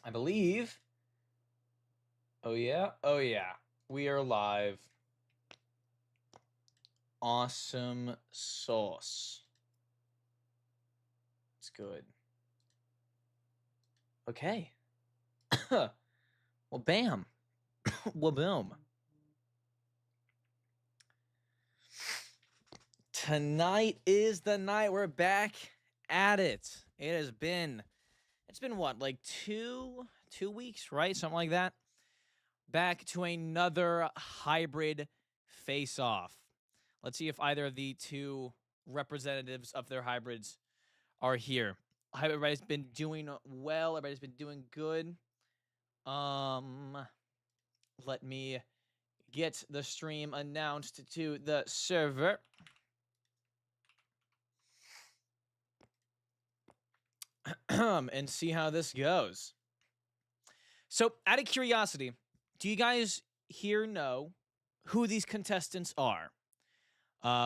I believe. Oh, yeah? Oh, yeah. We are live. Awesome sauce. It's good. Okay. Well, bam. Well, boom. Tonight is the night. We're back at it. It's been what, like two weeks, right? Something like that. Back to another hybrid face-off. Let's see if either of the two representatives of their hybrids are here. I hope everybody's been doing well. Everybody's been doing good. Um, Let me get the stream announced to the server. And see how this goes. So, out of curiosity, do you guys here know who these contestants are?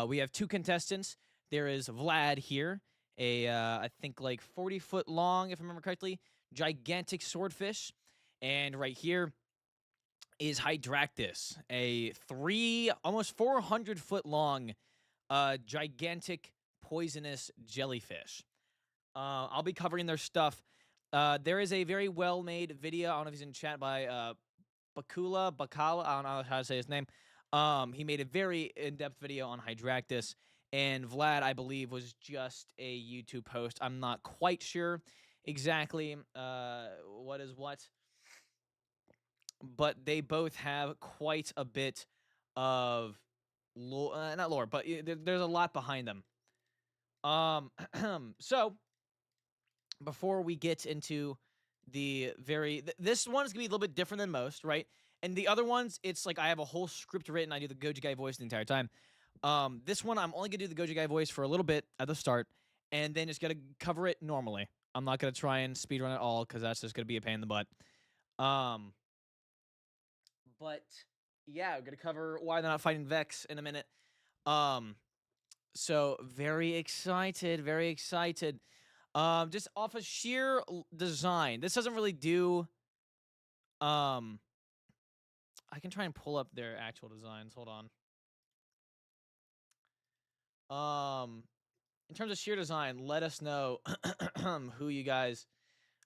We have two contestants. There is Vlad here, I think like 40-foot long, if I remember correctly, gigantic swordfish, and right here is Hydracus, almost 400-foot long, gigantic poisonous jellyfish. I'll be covering their stuff. There is a very well-made video. I don't know if he's in chat by Bakala. I don't know how to say his name. He made a very in-depth video on Hydracus, and Vlad, I believe, was just a YouTube post. I'm not quite sure exactly what is what, but they both have quite a bit of lore, not lore, but there's a lot behind them. So before we get into this one's gonna be a little bit different than most, right? And the other ones, it's like I have a whole script written. I do the Goji Guy voice the entire time. This one, I'm only gonna do the Goji Guy voice for a little bit at the start, and then just gonna cover it normally. I'm not gonna try and speedrun it all because that's just gonna be a pain in the butt. But yeah, we're gonna cover why they're not fighting Vex in a minute. So very excited, very excited. Just off of sheer design, this doesn't really do. I can try and pull up their actual designs. Hold on. In terms of sheer design, let us know who you guys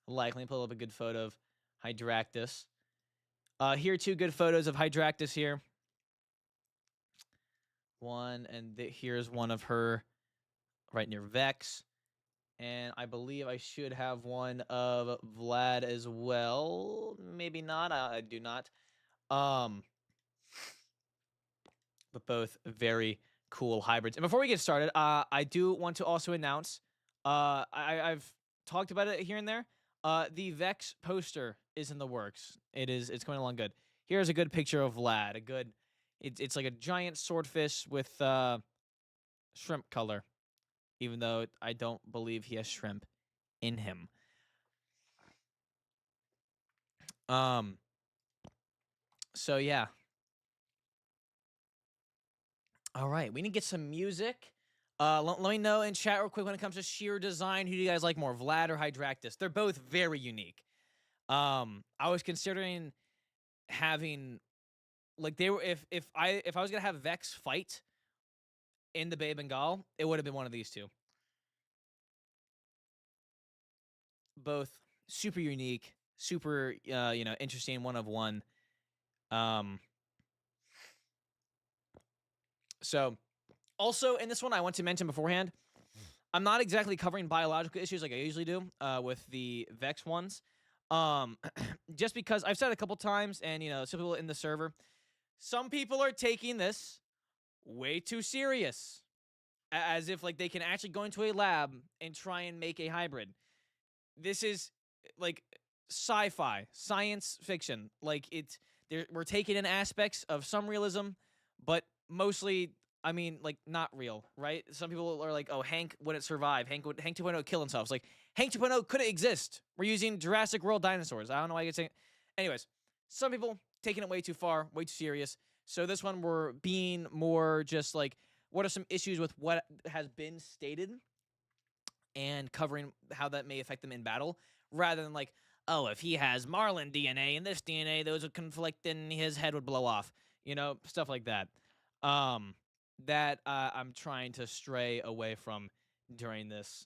like. Let me pull up a good photo of Hydracus. Here are two good photos of Hydracus here. One, and here's one of her right near Vex. And I believe I should have one of Vlad as well. Maybe not. I do not. But both very cool hybrids. And before we get started, I do want to also announce, I've talked about it here and there. The Vex poster is in the works. It's going along good. Here's a good picture of Vlad. It's like a giant swordfish with shrimp color, even though I don't believe he has shrimp in him. So yeah. All right, we need to get some music. Let me know in chat real quick when it comes to sheer design. Who do you guys like more, Vlad or Hydracus? They're both very unique. I was considering having, like, they were if I was gonna have Vex fight in the Bay of Bengal, it would have been one of these two. Both super unique, super interesting, one of one. So also in this one, I want to mention beforehand, I'm not exactly covering biological issues like I usually do with the Vex ones. Just because I've said it a couple times, and some people in the server, some people are taking this way too serious, as if like they can actually go into a lab and try and make a hybrid. This is like sci-fi, science fiction. Like we're taking in aspects of some realism, but mostly, I mean, like, not real, right? Some people are like, oh, Hank wouldn't survive. Hank 2.0 would kill himself. It's like, Hank 2.0 couldn't exist. We're using Jurassic World dinosaurs. I don't know why I get saying. Anyways, some people taking it way too far, way too serious. So this one, we're being more just like, what are some issues with what has been stated and covering how that may affect them in battle, rather than like, oh, if he has Marlin DNA and this DNA, those would conflict and his head would blow off. You know, stuff like that. That I'm trying to stray away from during this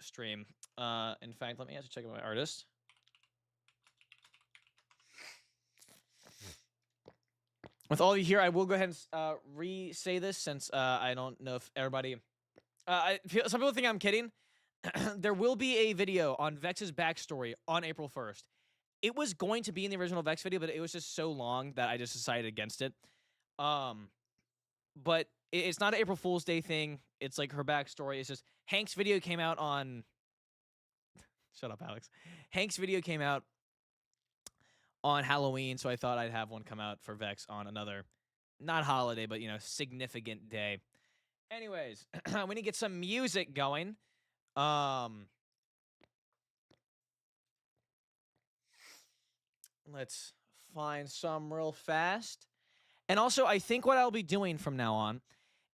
stream. In fact, let me actually check out my artist. With all of you here, I will go ahead and re-say this since I don't know if everybody... some people think I'm kidding. There will be a video on Vex's backstory on April 1st. It was going to be in the original Vex video, but it was just so long that I just decided against it. But it's not an April Fool's Day thing. It's like her backstory. It's just Hank's video came out on... Shut up, Alex. Hank's video came out on Halloween, so I thought I'd have one come out for Vex on another, not holiday, but, you know, significant day. Anyways, we need to get some music going. Let's find some real fast. And also, I think what I'll be doing from now on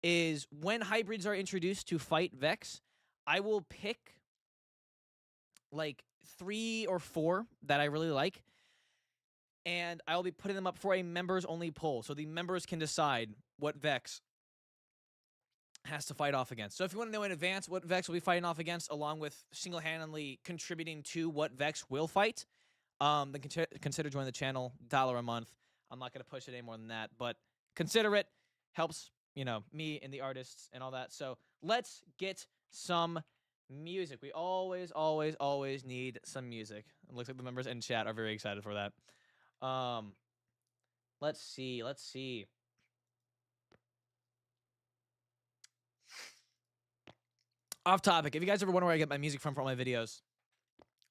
is when hybrids are introduced to fight Vex, I will pick like 3 or 4 that I really like, and I'll be putting them up for a members-only poll, so the members can decide what Vex has to fight off against. So if you want to know in advance what Vex will be fighting off against, along with single-handedly contributing to what Vex will fight, then consider joining the channel. $1 a month. I'm not going to push it any more than that, but consider it. Helps, you know, me and the artists and all that. So let's get some music. We always need some music. It looks like the members in chat are very excited for that. Let's see. Off topic. If you guys ever wonder where I get my music from for all my videos,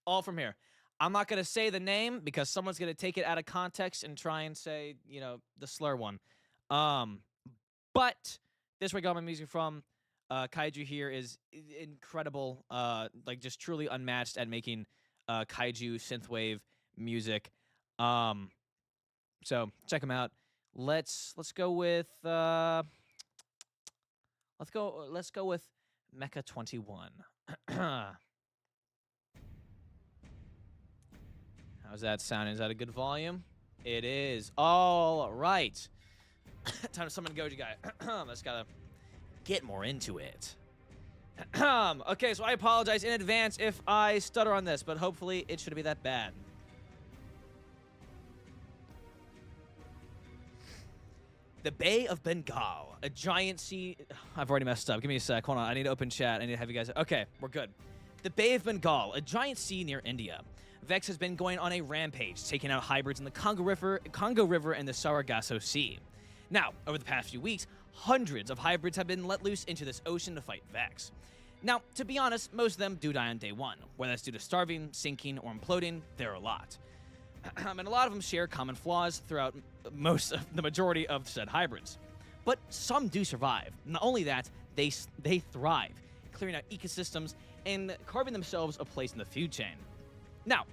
all from here. I'm not going to say the name because someone's going to take it out of context and try and say, you know, the slur one. But this is where I got my music from. Kaiju here is incredible, like just truly unmatched at making kaiju synthwave music. So check him out. Let's go with Mecha 21. How's that sounding? Is that a good volume? It is. All right. Time to summon Goji guy. Let's gotta get more into it. Okay, so I apologize in advance if I stutter on this, but hopefully it shouldn't be that bad. The Bay of Bengal, a giant sea... I've already messed up. Give me a sec. Hold on. I need to open chat. I need to have you guys... Okay, we're good. The Bay of Bengal, a giant sea near India. Vex has been going on a rampage, taking out hybrids in the Congo River and the Sargasso Sea. Now, over the past few weeks, hundreds of hybrids have been let loose into this ocean to fight Vex. Now, to be honest, most of them do die on day one. Whether that's due to starving, sinking, or imploding, there are a lot. And a lot of them share common flaws throughout the majority of said hybrids. But some do survive. Not only that, they thrive, clearing out ecosystems and carving themselves a place in the food chain. Now,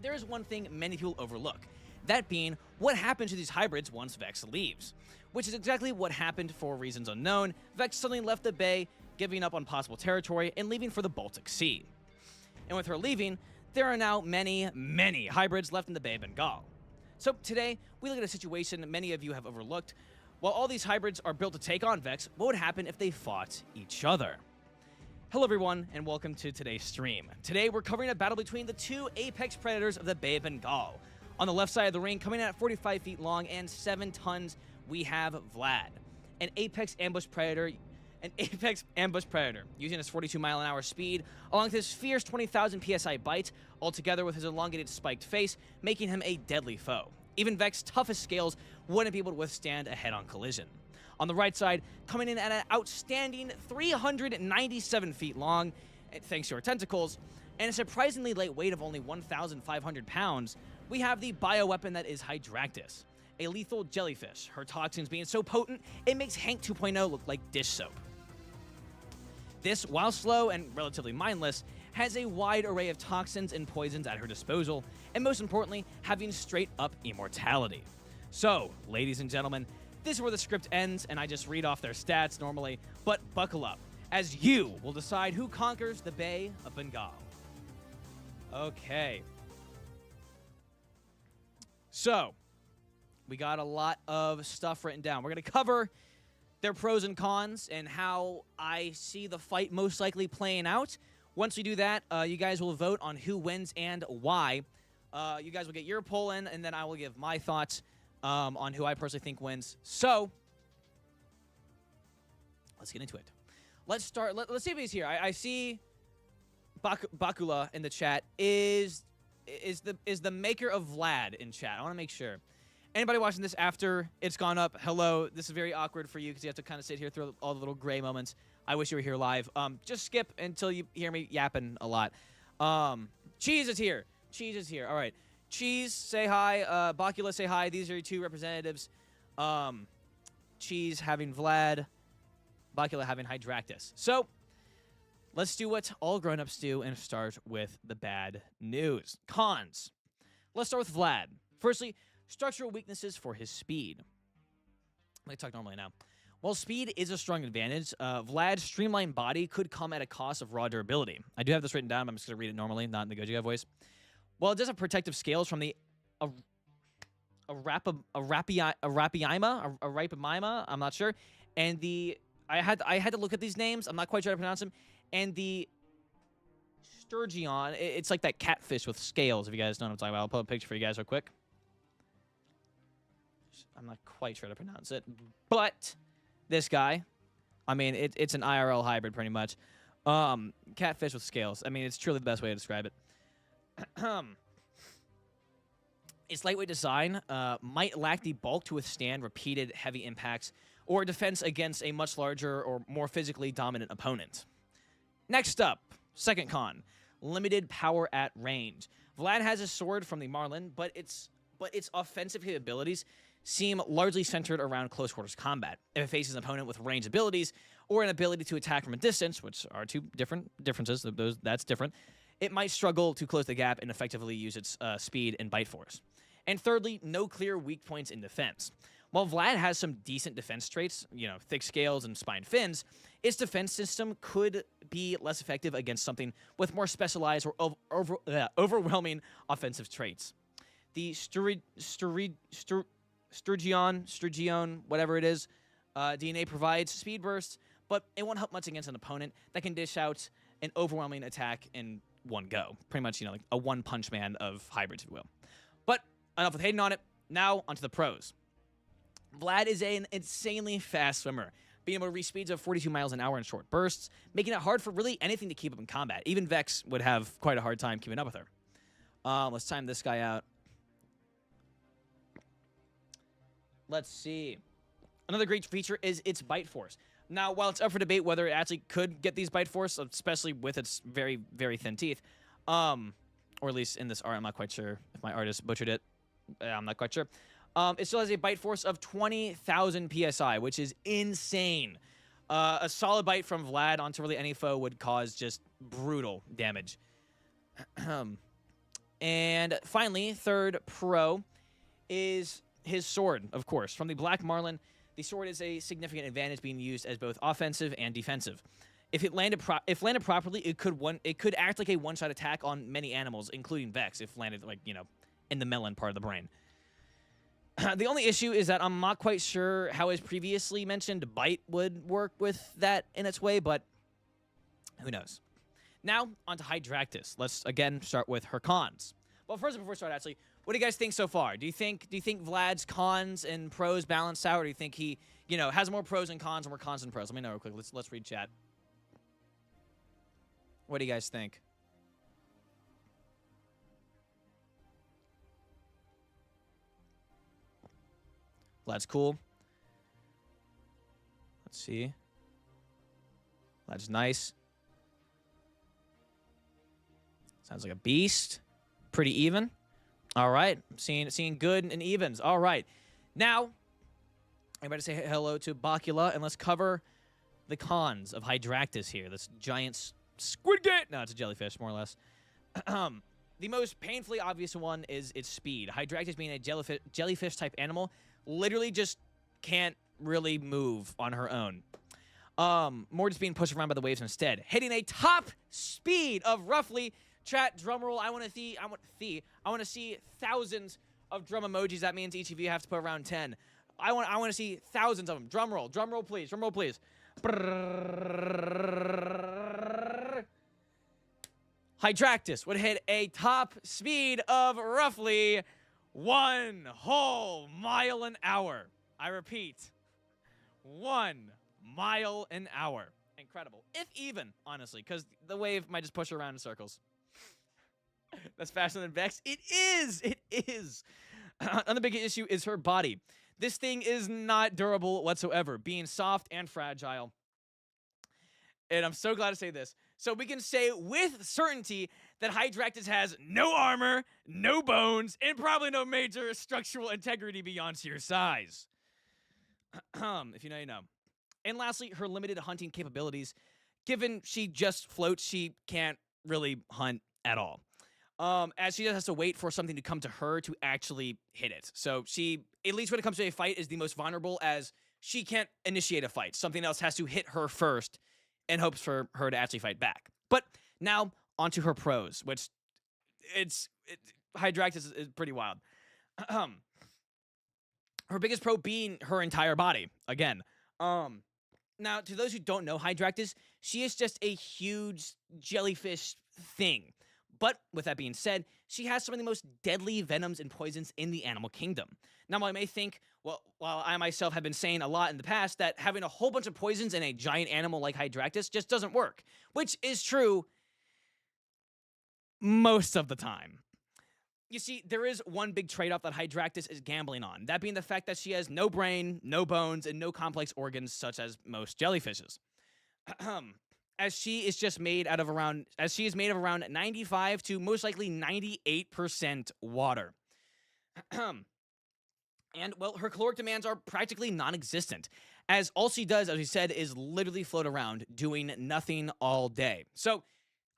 there is one thing many people overlook, that being what happens to these hybrids once Vex leaves, which is exactly what happened for reasons unknown. Vex suddenly left the bay, giving up on possible territory and leaving for the Baltic Sea. And with her leaving, there are now many hybrids left in the Bay of Bengal. So today, we look at a situation many of you have overlooked. While all these hybrids are built to take on Vex, what would happen if they fought each other? Hello everyone, and welcome to today's stream. Today, we're covering a battle between the two apex predators of the Bay of Bengal. On the left side of the ring, coming in at 45 feet long and 7 tons, we have Vlad, an apex ambush predator, using his 42-mile-an-hour speed, along with his fierce 20,000 PSI bite, altogether with his elongated spiked face, making him a deadly foe. Even Vex's toughest scales wouldn't be able to withstand a head-on collision. On the right side, coming in at an outstanding 397 feet long, thanks to her tentacles, and a surprisingly light weight of only 1,500 pounds, we have the bioweapon that is Hydracus, a lethal jellyfish, her toxins being so potent, it makes Hank 2.0 look like dish soap. This, while slow and relatively mindless, has a wide array of toxins and poisons at her disposal, and most importantly, having straight-up immortality. So, ladies and gentlemen, this is where the script ends, and I just read off their stats normally, but buckle up, as you will decide who conquers the Bay of Bengal. Okay. So, we got a lot of stuff written down. We're going to cover their pros and cons and how I see the fight most likely playing out. Once we do that, you guys will vote on who wins and why. You guys will get your poll in, and then I will give my thoughts on who I personally think wins. So, let's get into it. Let's start. Let's see if he's here. I see Bakula in the chat is the maker of Vlad in chat. I want to make sure. Anybody watching this after it's gone up, hello. This is very awkward for you because you have to kind of sit here through all the little gray moments. I wish you were here live. Just skip until you hear me yapping a lot. Cheese is here. Cheese is here. All right. Cheese, say hi. Bakula, say hi. These are your two representatives. Cheese having Vlad. Bakula having Hydracus. So, let's do what all grown-ups do and start with the bad news. Cons. Let's start with Vlad. Firstly, structural weaknesses for his speed. Let me talk normally now. While speed is a strong advantage, Vlad's streamlined body could come at a cost of raw durability. I do have this written down, but I'm just going to read it normally, not in the Goji guy voice. While it does have protective scales from the Arapaima, I'm not sure, and the I had to look at these names. I'm not quite sure how to pronounce them. And the Sturgeon, it's like that catfish with scales, if you guys know what I'm talking about. I'll put a picture for you guys real quick. I'm not quite sure how to pronounce it. But this guy, I mean, it's an IRL hybrid pretty much. Catfish with scales. I mean, it's truly the best way to describe it. Its lightweight design might lack the bulk to withstand repeated heavy impacts or defense against a much larger or more physically dominant opponent. Next up, second con, limited power at range. Vlad has a sword from the Marlin, but its offensive capabilities seem largely centered around close quarters combat. If it faces an opponent with range abilities or an ability to attack from a distance, which are two differences, that's different, it might struggle to close the gap and effectively use its speed and bite force. And thirdly, no clear weak points in defense. While Vlad has some decent defense traits, thick scales and spined fins, its defense system could be less effective against something with more specialized or overwhelming offensive traits. The Sturgeon, whatever it is, DNA provides speed bursts, but it won't help much against an opponent that can dish out an overwhelming attack in one go. Pretty much, like a one-punch man of hybrids, if you will. But enough with hating on it. Now, onto the pros. Vlad is an insanely fast swimmer, being able to reach speeds of 42 miles an hour in short bursts, making it hard for really anything to keep up in combat. Even Vex would have quite a hard time keeping up with her. Let's time this guy out. Let's see. Another great feature is its bite force. Now, while it's up for debate whether it actually could get these bite force, especially with its very, very thin teeth, or at least in this art, I'm not quite sure if my artist butchered it. I'm not quite sure. It still has a bite force of 20,000 PSI, which is insane. A solid bite from Vlad onto really any foe would cause just brutal damage. And finally, third pro is his sword, of course. From the Black Marlin, the sword is a significant advantage, being used as both offensive and defensive. If landed properly, it could act like a one-shot attack on many animals, including Vex, if landed in the melon part of the brain. The only issue is that I'm not quite sure how his previously mentioned bite would work with that in its way, but who knows. Now, onto Hydracus. Let's, again, start with her cons. Well, first, before we start, actually, what do you guys think so far? Do you think Vlad's cons and pros balance out, or do you think he, has more pros and cons and more cons and pros? Let me know real quick. Let's read chat. What do you guys think? Vlad's cool. Let's see. Vlad's nice. Sounds like a beast. Pretty even. All right. I'm seeing good and evens. All right. Now, everybody say hello to Bakula, and let's cover the cons of Hydracus here. This giant squid gate. No, it's a jellyfish, more or less. The most painfully obvious one is its speed. Hydracus, being a jellyfish-type animal, literally just can't really move on her own. More just being pushed around by the waves instead, hitting a top speed of roughly Chat, drum roll. I want to see thousands of drum emojis. That means each of you have to put around 10. I want to see thousands of them. Drum roll, please. Drum roll, please. Hydracus would hit a top speed of roughly 1 whole mile an hour. I repeat, 1 mile an hour. Incredible. If even, honestly, because the wave might just push her around in circles. That's faster than Vex. It is. It is. Another big issue is her body. This thing is not durable whatsoever, being soft and fragile. And I'm so glad to say this. So we can say with certainty that Hydracus has no armor, no bones, and probably no major structural integrity beyond sheer size. If you know, you know. And lastly, her limited hunting capabilities. Given she just floats, she can't really hunt at all. As she just has to wait for something to come to her to actually hit it. So she, at least when it comes to a fight, is the most vulnerable, as she can't initiate a fight. Something else has to hit her first and hopes for her to actually fight back. But now, onto her pros, which Hydracus is pretty wild. Her biggest pro being her entire body, again. Now, to those who don't know Hydracus, she is just a huge jellyfish thing. But with that being said, she has some of the most deadly venoms and poisons in the animal kingdom. Now, while I may think, well, while I myself have been saying a lot in the past that having a whole bunch of poisons in a giant animal like Hydracus just doesn't work, which is true most of the time. You see, there is one big trade-off that Hydracus is gambling on, that being the fact that she has no brain, no bones, and no complex organs such as most jellyfishes. As she is made of around 95 to most likely 98% water. And, well, her caloric demands are practically non-existent, as all she does, as we said, is literally float around, doing nothing all day. So,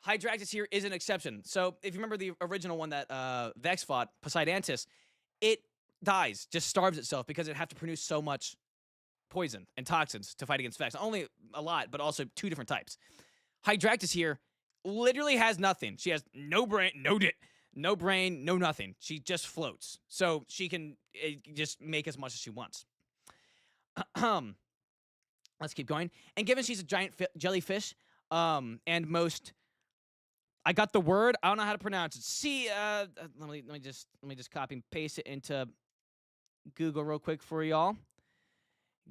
Hydracus here is an exception. So, if you remember the original one that Vex fought, Poseidantis, it dies, just starves itself, because it have to produce so much poison and toxins to fight against Vex. Not only a lot, but also 2 different types. Hydracus here literally has nothing. She has no brain, no brain, no nothing. She just floats. So she can just make as much as she wants. Let's keep going. And given she's a giant jellyfish, and most, I got the word, I don't know how to pronounce it. See, let me just copy and paste it into Google real quick for y'all.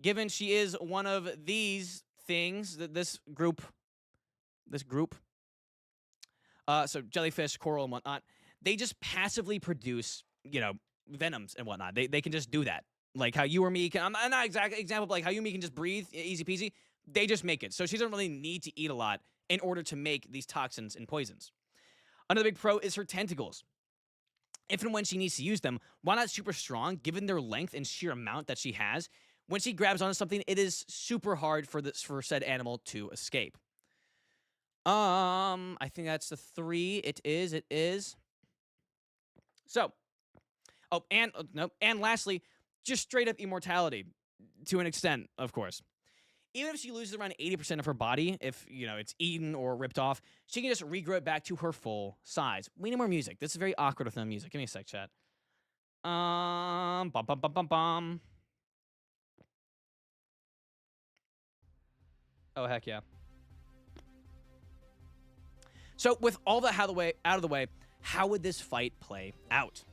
Given she is one of these things, this group, so jellyfish, coral, and whatnot, they just passively produce, venoms and whatnot. They can just do that. Like how you or me can, I'm not exact example, but like how you or me can just breathe, easy peasy. They just make it. So she doesn't really need to eat a lot in order to make these toxins and poisons. Another big pro is her tentacles. If and when she needs to use them, while not super strong, given their length and sheer amount that she has, when she grabs onto something, it is super hard for said animal to escape. I think that's the 3. It is. So, and lastly, just straight up immortality, to an extent, of course. Even if she loses around 80% of her body, if, it's eaten or ripped off, she can just regrow it back to her full size. We need more music. This is very awkward with no music. Give me a sec, chat. Bum, bum, bum, bum, bum. Oh, heck yeah. So, with all that out of the way, how would this fight play out?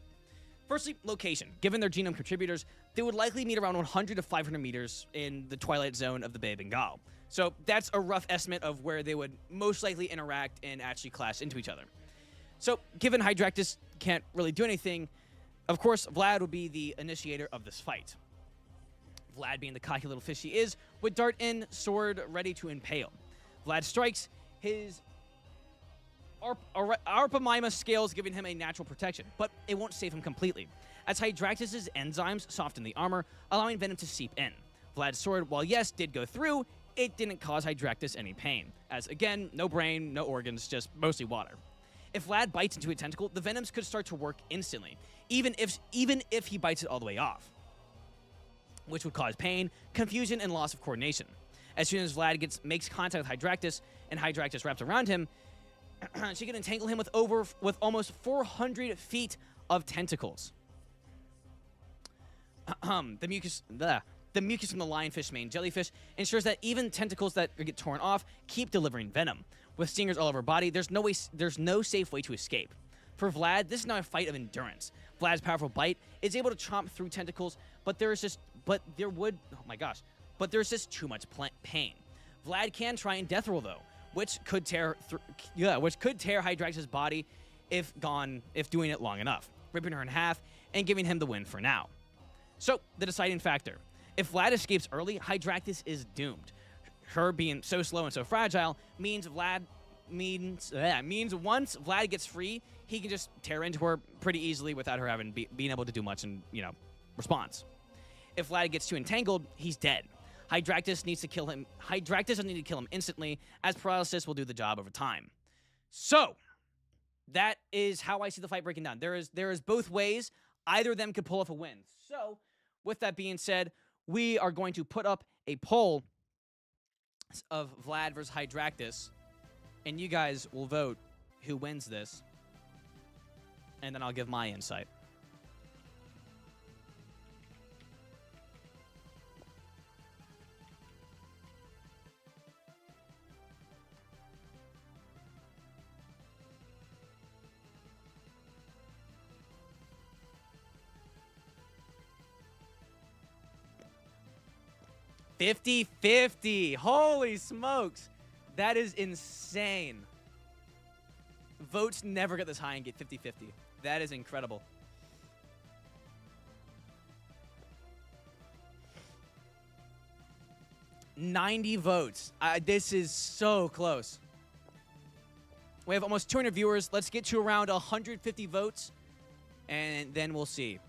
Firstly, location. Given their genome contributors, they would likely meet around 100 to 500 meters in the twilight zone of the Bay of Bengal. So that's a rough estimate of where they would most likely interact and actually clash into each other. So given Hydracus can't really do anything, of course, Vlad would be the initiator of this fight. Vlad, being the cocky little fish he is, would dart in, sword ready to impale. Vlad strikes, his Arpamima scales giving him a natural protection, but it won't save him completely, as Hydracus' enzymes soften the armor, allowing venom to seep in. Vlad's sword, while yes, did go through, it didn't cause Hydracus any pain, as again, no brain, no organs, just mostly water. If Vlad bites into a tentacle, the venoms could start to work instantly, even if he bites it all the way off, which would cause pain, confusion, and loss of coordination. As soon as Vlad makes contact with Hydracus, and Hydracus wraps around him, she can entangle him with almost 400 feet of tentacles. The mucus from the lionfish main jellyfish ensures that even tentacles that get torn off keep delivering venom. With stingers all over her body, there's no safe way to escape. For Vlad, this is not a fight of endurance. Vlad's powerful bite is able to chomp through tentacles, but there's just too much pain. Vlad can try and death roll though, which could tear Hydracus' body if doing it long enough, ripping her in half and giving him the win for now. So, the deciding factor. If Vlad escapes early, Hydracus is doomed. Her being so slow and so fragile means once Vlad gets free, he can just tear into her pretty easily without her being able to do much in, response. If Vlad gets too entangled, he's dead. Hydracus needs to kill him. Hydracus doesn't need to kill him instantly, as paralysis will do the job over time. So, that is how I see the fight breaking down. There is both ways. Either of them could pull off a win. So, with that being said, we are going to put up a poll of Vlad versus Hydracus, and you guys will vote who wins this, and then I'll give my insight. $50-50. Holy smokes. That is insane. Votes never get this high and get 50-50. That is incredible. $90 votes. This is so close. We have almost 200 viewers. Let's get to around 150 votes, and then we'll see.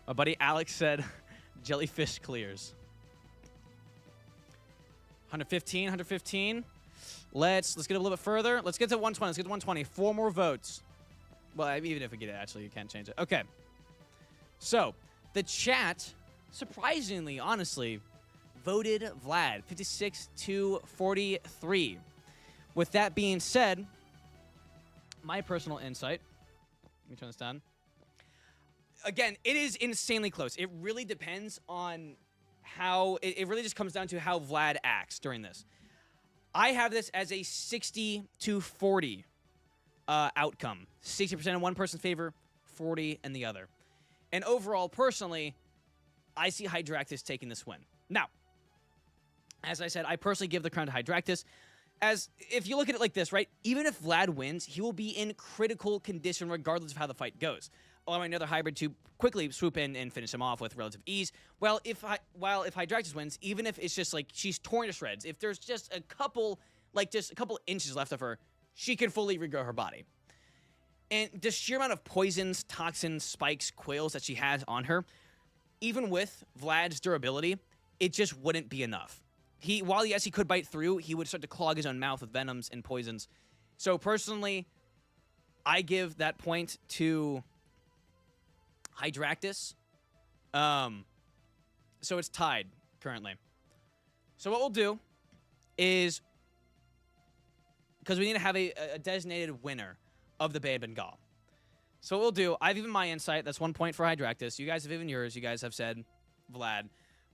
My buddy Alex said, jellyfish clears. 115. Let's get a little bit further. Let's get to 120. Let's get to 120. 4 more votes. Well, even if we get it, actually, you can't change it. Okay. So, the chat, surprisingly, honestly, voted Vlad. 56-43. With that being said, my personal insight. Let me turn this down. Again, it is insanely close. It really depends on how... It really just comes down to how Vlad acts during this. I have this as a 60-40 outcome. 60% in one person's favor, 40 in the other. And overall, personally, I see Hydracus taking this win. Now, as I said, I personally give the crown to Hydracus. As if you look at it like this, right? Even if Vlad wins, he will be in critical condition regardless of how the fight goes, allowing another hybrid to quickly swoop in and finish him off with relative ease. Well, if Hydracus wins, even if it's just like she's torn to shreds, if there's just a couple inches left of her, she can fully regrow her body. And the sheer amount of poisons, toxins, spikes, quills that she has on her, even with Vlad's durability, it just wouldn't be enough. While yes, he could bite through, he would start to clog his own mouth with venoms and poisons. So personally, I give that point to Hydracus. So it's tied currently. So what we'll do is, because we need to have a designated winner of the Bay of Bengal. So what we'll do, I've given my insight. That's 1 point for Hydracus. You guys have given yours. You guys have said Vlad.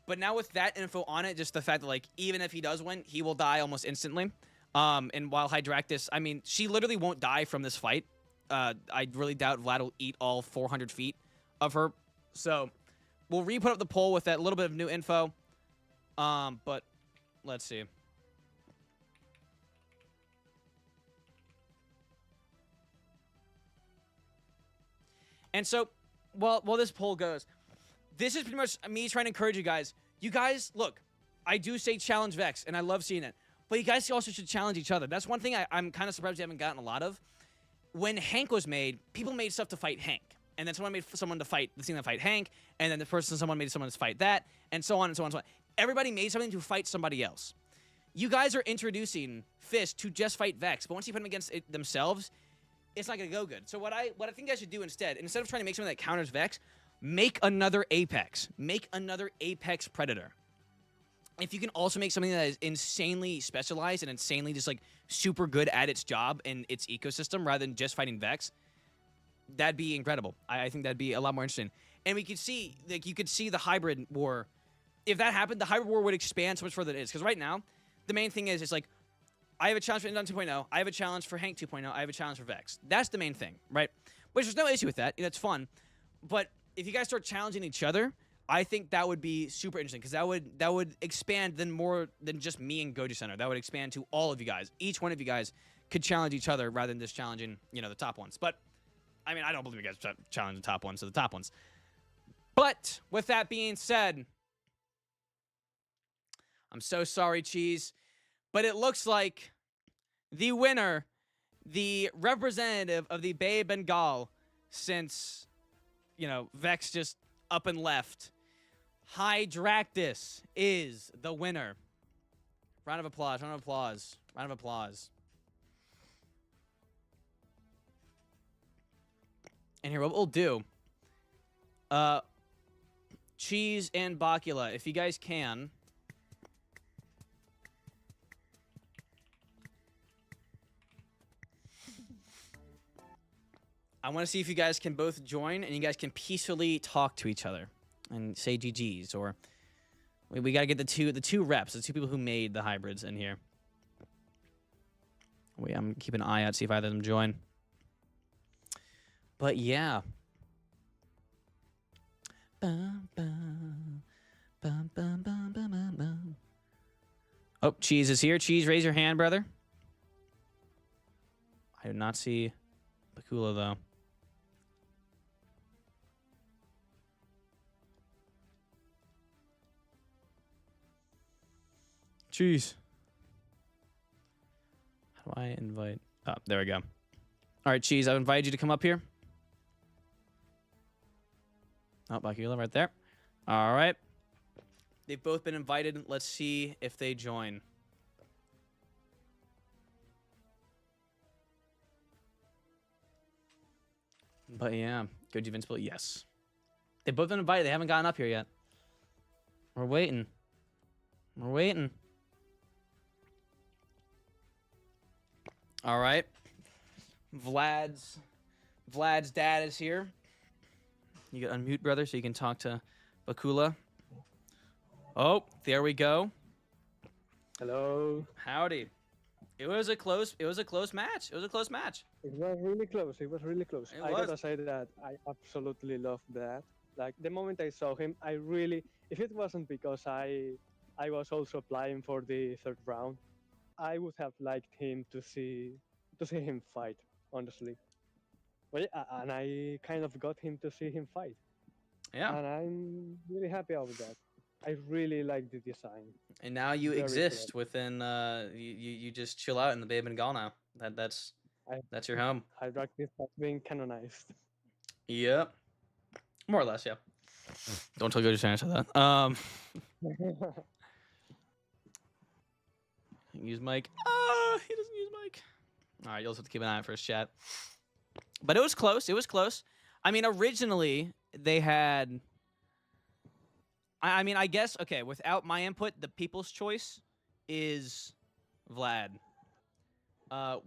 But now with that info on it, just the fact that, like, even if he does win, he will die almost instantly. And while Hydracus, I mean, she literally won't die from this fight. I really doubt Vlad will eat all 400 feet of her. So we'll re-put up the poll with that little bit of new info. But let's see. And so, while this poll goes, this is pretty much me trying to encourage you guys. You guys, look, I do say challenge Vex, and I love seeing it. But you guys also should challenge each other. That's one thing I'm kind of surprised we haven't gotten a lot of. When Hank was made, people made stuff to fight Hank. And then someone made someone to fight the scene that fight Hank. And then someone made someone to fight that. And so on and so on and so on. Everybody made something to fight somebody else. you guys are introducing Fist to just fight Vex, but once you put them against themselves, it's not going to go good. So what I think I should do instead of trying to make something that counters Vex, make another Apex. Make another Apex Predator. If you can also make something that is insanely specialized and insanely just like super good at its job and its ecosystem rather than just fighting Vex, that'd be incredible. I think that'd be a lot more interesting. And we could see, like, you could see the hybrid war. If that happened, the hybrid war would expand so much further than it is. Because right now, the main thing is, it's like, I have a challenge for Indon 2.0, I have a challenge for Hank 2.0, I have a challenge for Vex. That's the main thing, right? Which there's no issue with that. That's fun. But if you guys start challenging each other, I think that would be super interesting because that would expand then more than just me and Goju Center. That would expand to all of you guys. Each one of you guys could challenge each other rather than just challenging, you know, the top ones. But I mean, I don't believe you guys challenge the top ones to the top ones. But with that being said, I'm so sorry, Cheese, but it looks like the winner, the representative of the Bay of Bengal, since, you know, Vex just up and left, Hydracus is the winner. Round of applause, round of applause, round of applause. And here, what we'll do, Cheese and Bacula, if you guys can, I want to see if you guys can both join and you guys can peacefully talk to each other and say GGs, or we got to get the two reps, the two people who made the hybrids in here. Wait, I'm keeping an eye out, see if either of them join. But yeah. Oh, Cheese is here. Cheese, raise your hand, brother. I do not see Bacula, though. Cheese. How do I invite? Oh, there we go. All right, Cheese, I've invited you to come up here. Oh, Bacula right there. All right. They've both been invited. Let's see if they join. But yeah, Goju Invincible, yes. They've both been invited. They haven't gotten up here yet. We're waiting. We're waiting. All right. Vlad's dad is here. You can unmute, brother, so you can talk to Bacula. Oh, there we go. Hello. Howdy. It was a close match. It was a close match. It was really close. It was really close. It I was. gotta say that I absolutely loved that. Like the moment I saw him, I really, if it wasn't because I was also applying for the third round, I would have liked him to see him fight, honestly. Well, yeah, and I kind of got him to see him fight. Yeah. And I'm really happy about that. I really like the design. And now you Very exist cool. within you just chill out in the Bay of Bengal now. That's your home. Hydracus has been canonized. Yep. More or less, yeah. Don't tell Goju to answer that. Use mic. He doesn't use mic. All right, you'll also have to keep an eye out for his chat. But it was close. It was close. I mean, originally they had. I mean, I guess okay. Without my input, the people's choice is Vlad.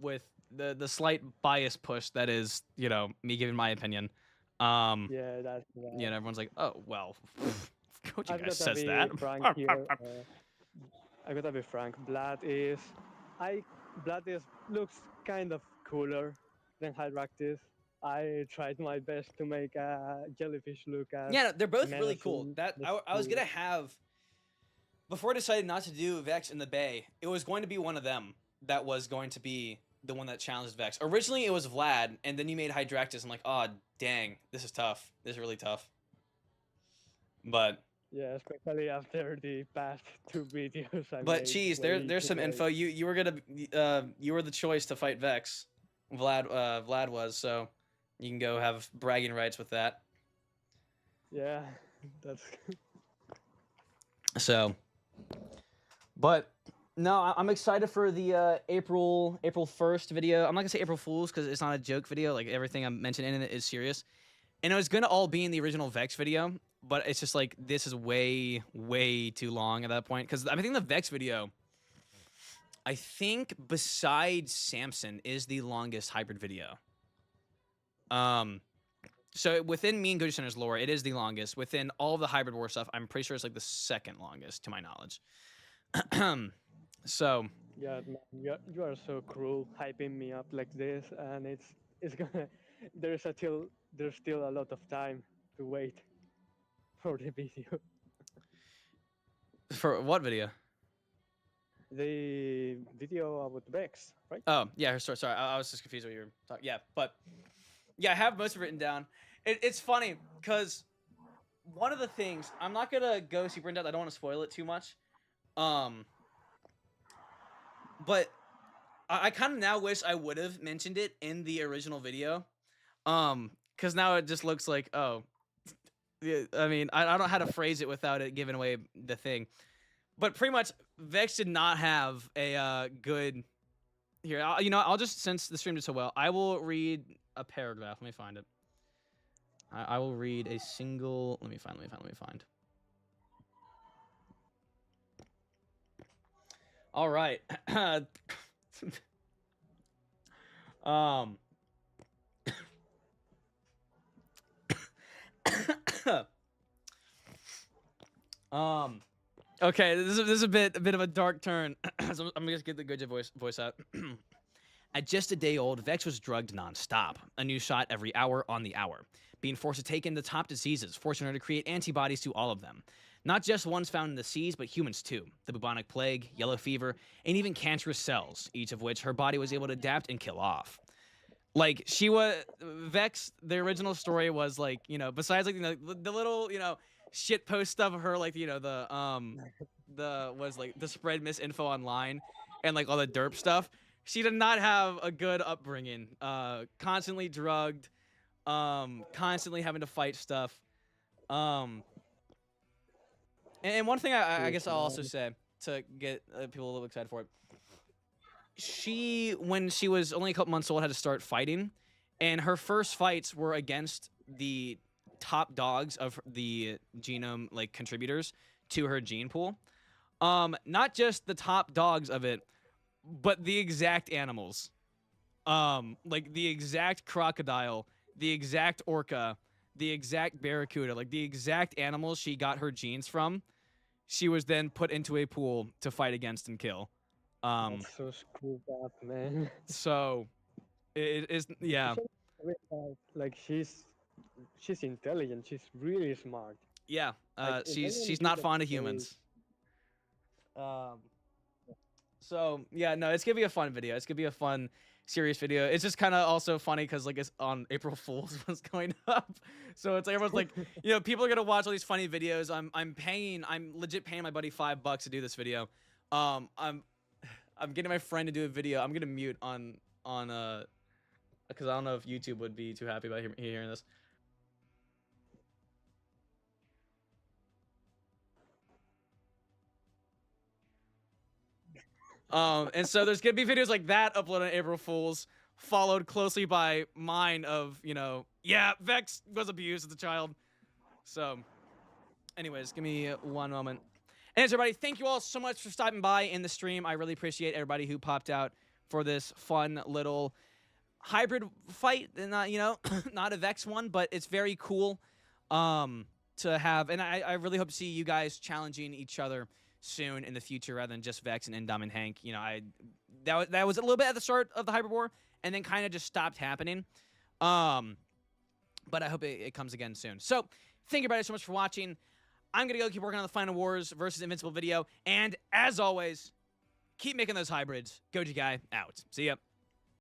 With the slight bias push that is, you know, me giving my opinion. Yeah, that's right. Yeah, and everyone's like, oh well. Coach, you I've guys got to says be that. frank here. I gotta be frank. Vlad looks kind of cooler than Hydracus. I tried my best to make a jellyfish look as Yeah, they're both really cool. menacing That as I was cool. gonna have before I decided not to do Vex in the Bay. It was going to be one of them that was going to be the one that challenged Vex. Originally, it was Vlad, and then you made Hydracus. I'm like, oh dang, this is tough. This is really tough. But Yeah, especially after the past two videos I but made. Cheese, way there's too some late. info. You were gonna you were the choice to fight Vex. Vlad was, so you can go have bragging rights with that. Yeah, that's So, but No, I'm excited for the April 1st video. I'm not gonna say April Fools because it's not a joke video. Like everything I'm mentioning in it is serious, and it was gonna all be in the original Vex video, but it's just like this is way too long at that point. Because I think the Vex video, I think besides Samson, is the longest hybrid video. So within me and Goji Center's lore, it is the longest. Within all of the hybrid war stuff, I'm pretty sure it's like the second longest to my knowledge. So Yeah, man, you are so cruel, hyping me up like this, and it's gonna. There's still a lot of time to wait for the video. for what video? The video about Vex, right? Oh yeah, sorry. I was just confused what you were talking. Yeah, but yeah, I have most of it written down. It's funny because one of the things I'm not gonna go super in depth. I don't want to spoil it too much. But I kind of now wish I would have mentioned it in the original video. Because now it just looks like, oh, yeah, I mean, I don't know how to phrase it without it giving away the thing. But pretty much, Vex did not have a good. Here, I'll just, since the stream did so well, I will read a paragraph. Let me find it. I will read a single. Let me find. All right. Okay, this is a bit of a dark turn. So I'm gonna just get the good voice out. At just a day old, Vex was drugged nonstop, a new shot every hour on the hour, being forced to take in the top diseases, forcing her to create antibodies to all of them. Not just ones found in the seas, but humans too. The bubonic plague, yellow fever, and even cancerous cells, each of which her body was able to adapt and kill off. Like, she was... Vex, the original story was, like, besides, like, the little, shitpost stuff of her, like, the spread misinfo online and, like, all the derp stuff. She did not have a good upbringing. Constantly drugged, constantly having to fight stuff. And one thing I guess I'll also say to get people a little excited for it. When she was only a couple months old, had to start fighting, and her first fights were against the top dogs of the genome, like, contributors to her gene pool. Not just the top dogs of it, but the exact animals. Like the exact crocodile, the exact orca, the exact barracuda, like the exact animals she got her genes from, she was then put into a pool to fight against and kill. That's so screwed up, man. So it is, yeah. Like she's intelligent. She's really smart. Yeah. Like, she's not fond of humans. So yeah, no, it's gonna be a fun video. It's gonna be a fun, serious video. It's just kind of also funny because, like, it's on April Fool's was going up, so it's like everyone's like, people are gonna watch all these funny videos. I'm legit paying my buddy $5 to do this video. I'm getting my friend to do a video. I'm gonna mute on because I don't know if YouTube would be too happy about hearing this. And so there's gonna be videos like that uploaded on April Fools, followed closely by mine of, yeah, Vex was abused as a child. So, anyways, give me one moment. Anyways, everybody, thank you all so much for stopping by in the stream. I really appreciate everybody who popped out for this fun little hybrid fight. And not, not a Vex one, but it's very cool to have. And I really hope to see you guys challenging each other soon in the future rather than just Vex and Indom and Hank. That was a little bit at the start of the hybrid war and then kind of just stopped happening. But I hope it comes again soon. So thank you everybody so much for watching. I'm gonna go keep working on the Final Wars versus Invincible video, and as always, keep making those hybrids. Goji Guy out. See ya.